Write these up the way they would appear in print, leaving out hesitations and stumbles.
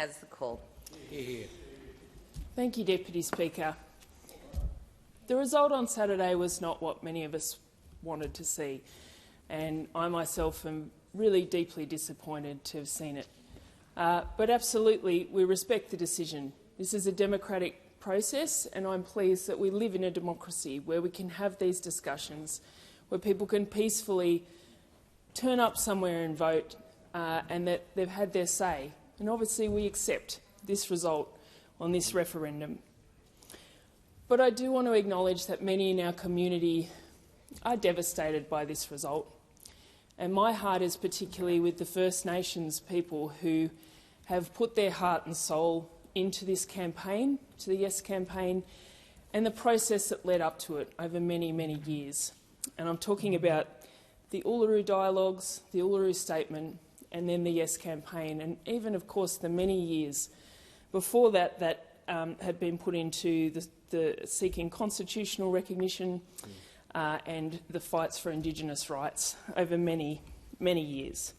has the call. Thank you, Deputy Speaker. The result on Saturday was not what many of us wanted to see, and I myself am really deeply disappointed to have seen it. But absolutely, we respect the decision. This is a democratic process, and I'm pleased that we live in a democracy where we can have these discussions, where people can peacefully turn up somewhere and vote, and that they've had their say. And obviously we accept this result on this referendum. But I do want to acknowledge that many in our community are devastated by this result. And my heart is particularly with the First Nations people who have put their heart and soul into this campaign, to the Yes campaign, and the process that led up to it over many, many years. And I'm talking about the Uluru Dialogues, the Uluru Statement, and then the Yes campaign, and even, of course, the many years before that had been put into the seeking constitutional recognition and the fights for Indigenous rights over many, many years.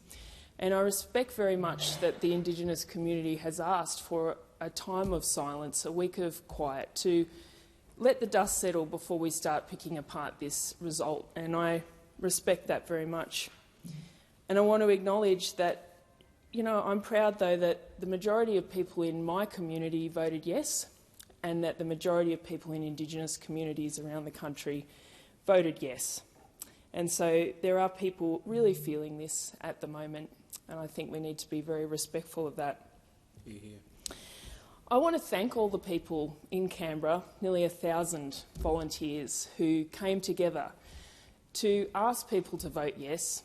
And I respect very much that the Indigenous community has asked for a time of silence, a week of quiet, to let the dust settle before we start picking apart this result. And I respect that very much. And I want to acknowledge that, I'm proud, though, that the majority of people in my community voted yes, and that the majority of people in Indigenous communities around the country voted yes. And so there are people really feeling this at the moment, and I think we need to be very respectful of that. I want to thank all the people in Canberra, nearly 1,000 volunteers who came together to ask people to vote yes.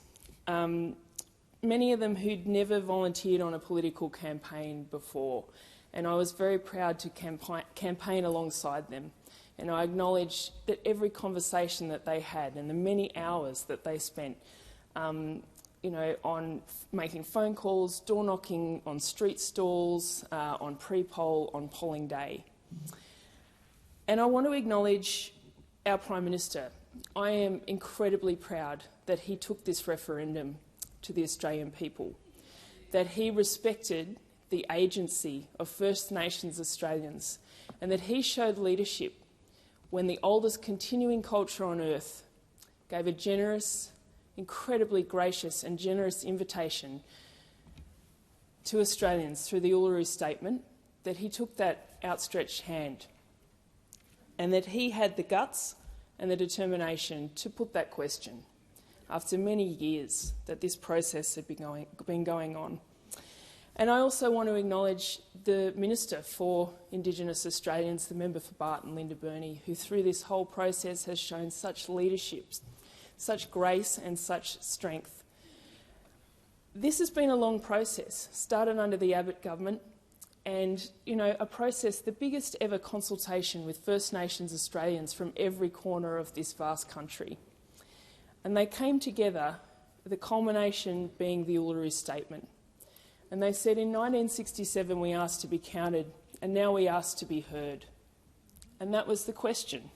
Many of them who'd never volunteered on a political campaign before, and I was very proud to campaign alongside them. And I acknowledge that every conversation that they had and the many hours that they spent, on making phone calls, door knocking on street stalls, on pre-poll, on polling day. And I want to acknowledge our Prime Minister. I am incredibly proud that he took this referendum to the Australian people, that he respected the agency of First Nations Australians, and that he showed leadership when the oldest continuing culture on earth gave a generous, incredibly gracious and generous invitation to Australians through the Uluru Statement, that he took that outstretched hand, and that he had the guts and the determination to put that question after many years that this process had been going on. And I also want to acknowledge the Minister for Indigenous Australians, the member for Barton, Linda Burney, who through this whole process has shown such leadership, such grace and such strength. This has been a long process, started under the Abbott government, and a process, the biggest ever consultation with First Nations Australians from every corner of this vast country. And they came together, the culmination being the Uluru Statement. And they said, in 1967 we asked to be counted, and now we ask to be heard. And that was the question.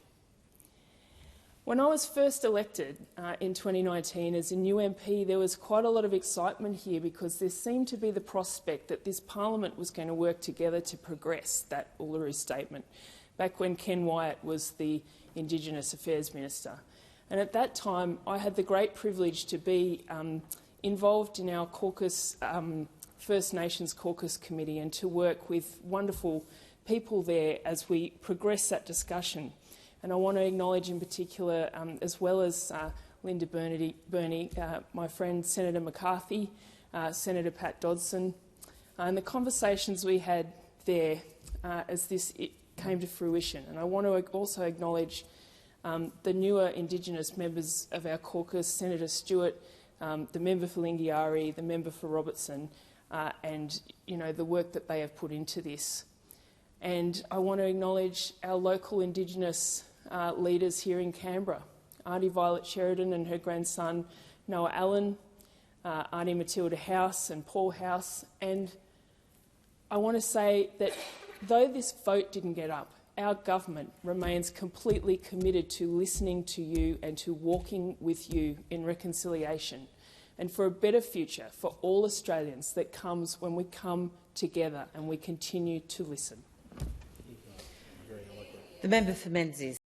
When I was first elected in 2019 as a new MP, there was quite a lot of excitement here because there seemed to be the prospect that this parliament was going to work together to progress that Uluru Statement, back when Ken Wyatt was the Indigenous Affairs Minister. And at that time, I had the great privilege to be involved in our caucus, First Nations Caucus Committee, and to work with wonderful people there as we progress that discussion. And I want to acknowledge in particular, as well as Linda Burney, my friend Senator McCarthy, Senator Pat Dodson, and the conversations we had there as this came to fruition. And I want to also acknowledge the newer Indigenous members of our caucus, Senator Stewart, the member for Lingiari, the member for Robertson, and the work that they have put into this. And I want to acknowledge our local Indigenous leaders here in Canberra, Auntie Violet Sheridan and her grandson Noah Allen, Auntie Matilda House and Paul House. And I want to say that though this vote didn't get up, our government remains completely committed to listening to you and to walking with you in reconciliation and for a better future for all Australians that comes when we come together and we continue to listen. The member for Menzies.